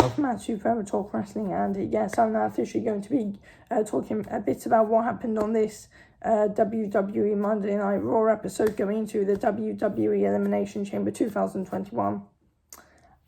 Welcome back to Forever Talk Wrestling, and yes, I'm now officially going to be talking a bit about what happened on this WWE Monday Night Raw episode going into the WWE Elimination Chamber 2021.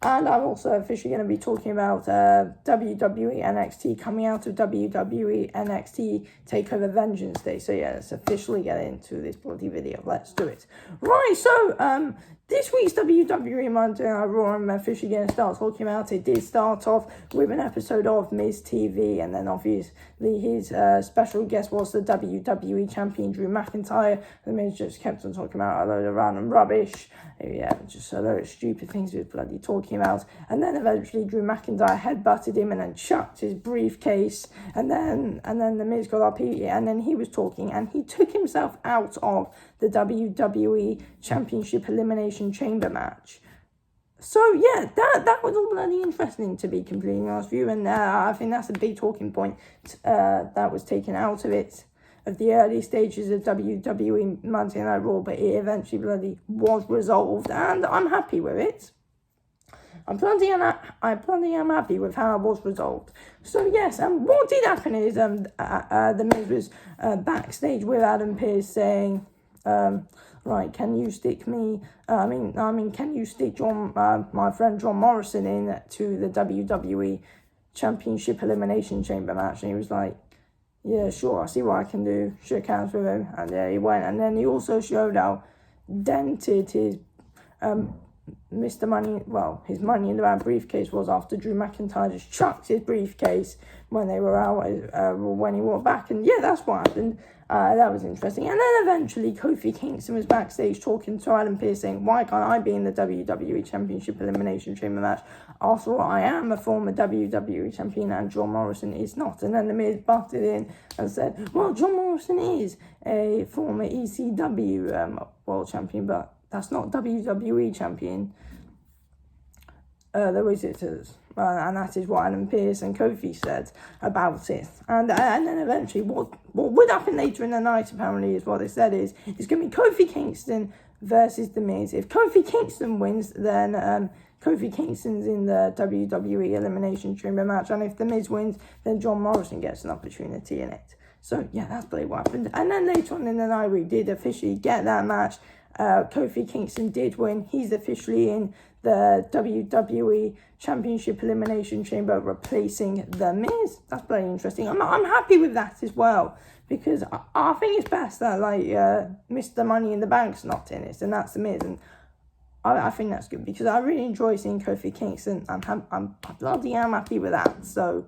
And I'm also officially going to be talking about WWE NXT coming out of WWE NXT TakeOver Vengeance Day. So yeah, let's officially get into this bloody video. Let's do it. Right, so this week's WWE Monday Night Raw, I'm officially going to start talking about. It did start off with an episode of Miz TV, and then obviously his special guest was the WWE Champion Drew McIntyre. The Miz just kept on talking about a load of random rubbish. Yeah, just a load of stupid things he was bloody talking about. And then eventually Drew McIntyre headbutted him and then chucked his briefcase. And then the Miz got up, and then he was talking, and he took himself out of the WWE Championship Elimination Chamber match. So yeah, that was all bloody interesting, to be completely honest with you. And I think that's a big talking point that was taken out of it, of the early stages of WWE Monday Night Raw, but it eventually bloody was resolved, and I'm happy with it. I bloody am happy with how it was resolved. So yes, and what did happen is the Miz was backstage with Adam Pearce saying, right, can you stick me? Can you stick my friend John Morrison in to the WWE Championship Elimination Chamber match? And he was like, yeah, sure, I see what I can do. Shook hands with him, and there he went. And then he also showed how dented his his Money in the Bank briefcase was after Drew McIntyre just chucked his briefcase when they were out, when he walked back. And yeah, that's what happened. That was interesting. And then eventually Kofi Kingston was backstage talking to Adam Pearce, saying, why can't I be in the WWE Championship Elimination Chamber match? After all, I am a former WWE champion and John Morrison is not. And then the Miz butted in and said, well, John Morrison is a former ECW world champion, but that's not WWE champion. There is it, and that is what Adam Pearce and Kofi said about it. And then eventually, what would happen later in the night, apparently, is what they said is it's going to be Kofi Kingston versus The Miz. If Kofi Kingston wins, then Kofi Kingston's in the WWE Elimination Chamber match, and if The Miz wins, then John Morrison gets an opportunity in it. So yeah, that's probably what happened. And then later on in the night, we did officially get that match. Kofi Kingston did win. He's officially in the WWE Championship Elimination Chamber, replacing The Miz. That's very interesting. I'm happy with that as well, because I think it's best that Mr. Money in the Bank's not in it, and that's The Miz, and I think that's good, because I really enjoy seeing Kofi Kingston. I'm bloody happy with that. So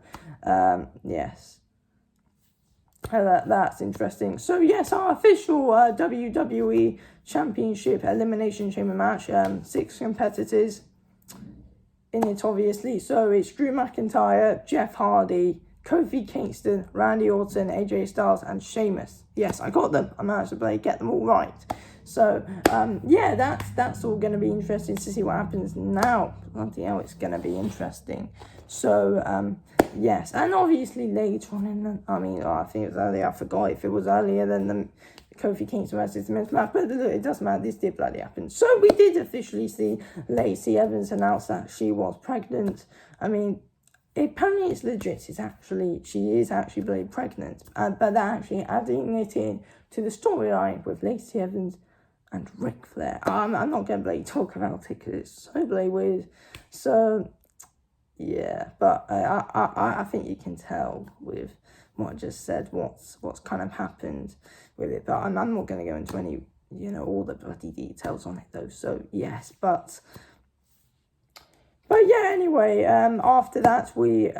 yes. That's interesting. So yes, our official WWE Championship Elimination Chamber match, 6 competitors in it, obviously. So it's Drew McIntyre, Jeff Hardy, Kofi Kingston, Randy Orton, AJ Styles, and Sheamus. Yes, I got them. I managed to get them all right. So yeah, that's all going to be interesting to see what happens now. Bloody hell, it's going to be interesting. So yes, and obviously later on in the, I think it was earlier, I forgot if it was earlier than the Kofi Kingston versus the Miz match, but it doesn't matter, this did bloody happen. So we did officially see Lacey Evans announce that she was pregnant. Apparently it's legit, she is actually bloody pregnant, but they're actually adding it in to the storyline with Lacey Evans and Ric Flair. I'm not going to bloody talk about it because it's so bloody weird. So yeah, but I think you can tell with what I just said what's kind of happened with it. But I'm not going to go into any, all the bloody details on it though. So yes, but yeah, anyway, after that we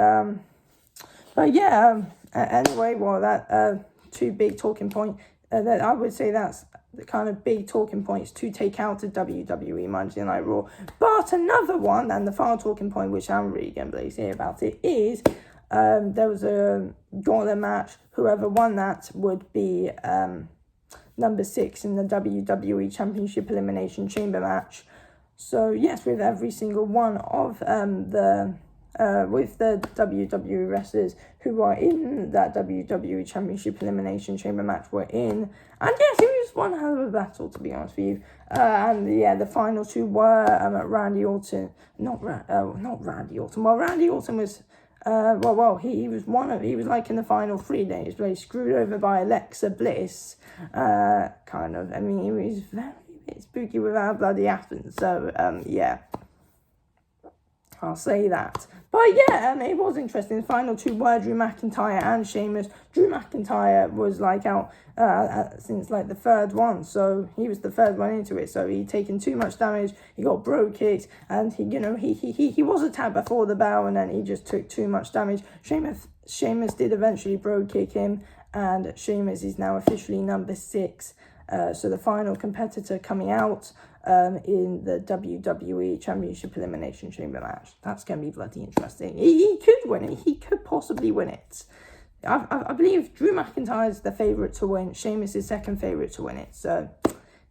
anyway, well, that 2 big talking points. That I would say that's the kind of big talking points to take out of WWE Monday Night Raw. But another one, and the final talking point, which I'm really going to say about it, is there was a gauntlet match. Whoever won that would be number 6 in the WWE Championship Elimination Chamber match. So yes, with every single one of the with the WWE wrestlers who are in that WWE Championship Elimination Chamber match were in. And yes, it was one hell of a battle, to be honest with you. And yeah, the final two were Randy Orton, not Randy Orton. Well, Randy Orton was, he was like in the final 3 days, but he screwed over by Alexa Bliss, kind of. I mean, it was very spooky without bloody Athens. So yeah, I'll say that. But yeah, it was interesting. The final two were Drew McIntyre and Sheamus. Drew McIntyre was like out since like the third one, so he was the third one into it. So he'd taken too much damage. He got bro kicked, and he was attacked before the bell, and then he just took too much damage. Sheamus did eventually bro kick him, and Sheamus is now officially number 6. So the final competitor coming out in the WWE Championship Elimination Chamber match. That's going to be bloody interesting. He could win it. He could possibly win it. I believe Drew McIntyre is the favourite to win. Sheamus is second favourite to win it. So,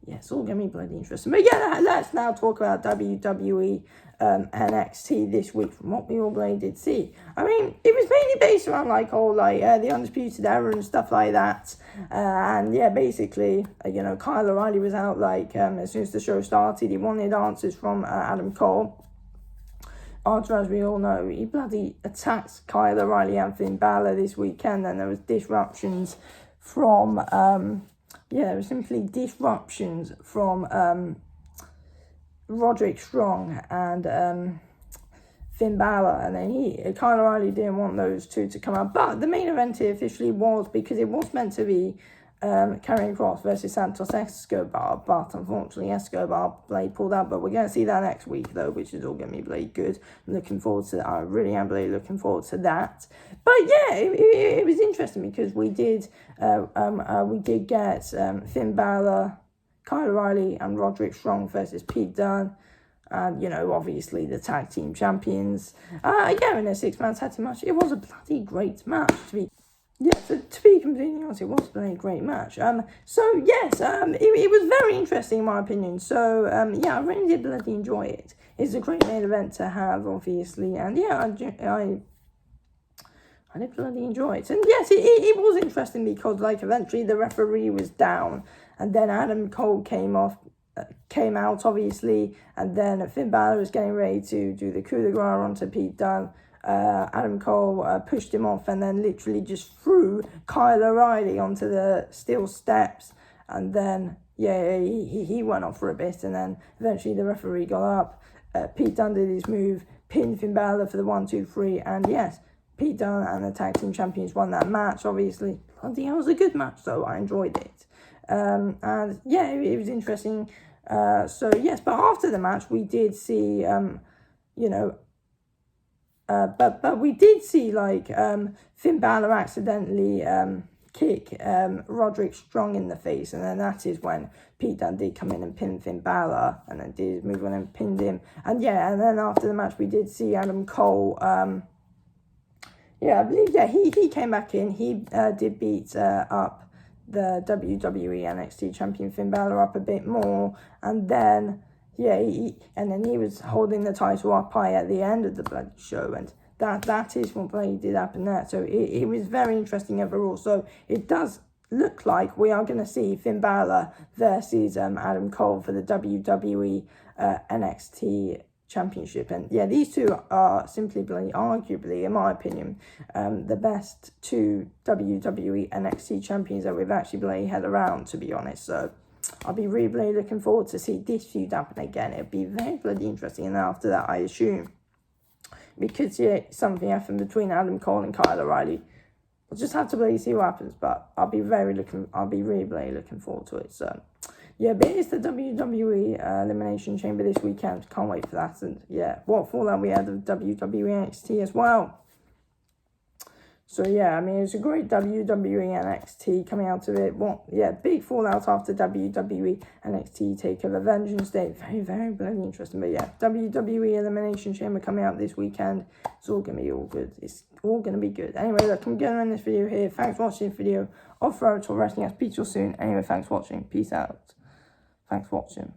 yeah, it's all going to be bloody interesting. But yeah, let's now talk about WWE NXT this week from what we already did see. I mean, it was mainly based around the Undisputed Era and stuff like that. And yeah, basically, Kyle O'Reilly was out as soon as the show started. He wanted answers from Adam Cole. After, as we all know, he bloody attacked Kyle O'Reilly and Finn Balor this weekend, and there was disruptions from there were simply disruptions from Roderick Strong and Finn Balor, and then Kyle O'Reilly didn't want those two to come out. But the main event here officially was, because it was meant to be Karrion Kross versus Santos Escobar, but unfortunately Escobar pulled out. But we're going to see that next week though, which is all going to be really good. I'm looking forward to that. I really am really looking forward to that. But yeah, it was interesting because we did get Finn Balor, Kyle O'Reilly and Roderick Strong versus Pete Dunne. And, obviously the tag team champions. In a 6-man tag team match. It was a bloody great match, to be completely honest, it was a very great match. So yes, it was very interesting in my opinion. So I really did bloody enjoy it. It's a great main event to have, obviously, and yeah, I did bloody enjoy it. And yes, it was interesting because eventually the referee was down, and then Adam Cole came out obviously, and then Finn Balor was getting ready to do the coup de grace onto Pete Dunne. Adam Cole pushed him off and then literally just threw Kyle O'Reilly onto the steel steps, and then he went off for a bit, and then eventually the referee got up. Pete Dunne did his move, pinned Finn Balor for the 1, 2, 3, and yes, Pete Dunne and the tag team champions won that match. Obviously, bloody hell, it was a good match though. I enjoyed it, and yeah, it was interesting. So yes, but after the match we did see but we did see Finn Balor accidentally kick Roderick Strong in the face, and then that is when Pete Dunne did come in and pin Finn Balor, and then did his move on and pinned him. And yeah, and then after the match we did see Adam Cole. I believe he came back in. He did beat up the WWE NXT champion Finn Balor up a bit more, and then. Yeah, he was holding the title up high at the end of the bloody show, and that is what bloody did happen there. So it was very interesting overall. So it does look like we are going to see Finn Balor versus Adam Cole for the WWE NXT Championship. And yeah, these two are simply bloody arguably, in my opinion, the best two WWE NXT champions that we've actually bloody had around, to be honest. So I'll be really looking forward to see this feud happen again. It'll be very bloody interesting. And after that, I assume, because something happened between Adam Cole and Kyle O'Reilly, we'll just have to really see what happens. But I'll be really looking forward to it. So yeah, but it's the WWE Elimination Chamber this weekend. Can't wait for that. And yeah, what fallout we had of WWE NXT as well. So yeah, I mean, it's a great WWE NXT coming out of it. Big fallout after WWE NXT Takeover Vengeance Day. Very, very bloody interesting. But yeah, WWE Elimination Chamber coming out this weekend. It's all going to be all good. It's all going to be good. Anyway, look, I'm going to end this video here. Thanks for watching this video of Pro Wrestling. I'll speak to you soon. Anyway, thanks for watching. Peace out. Thanks for watching.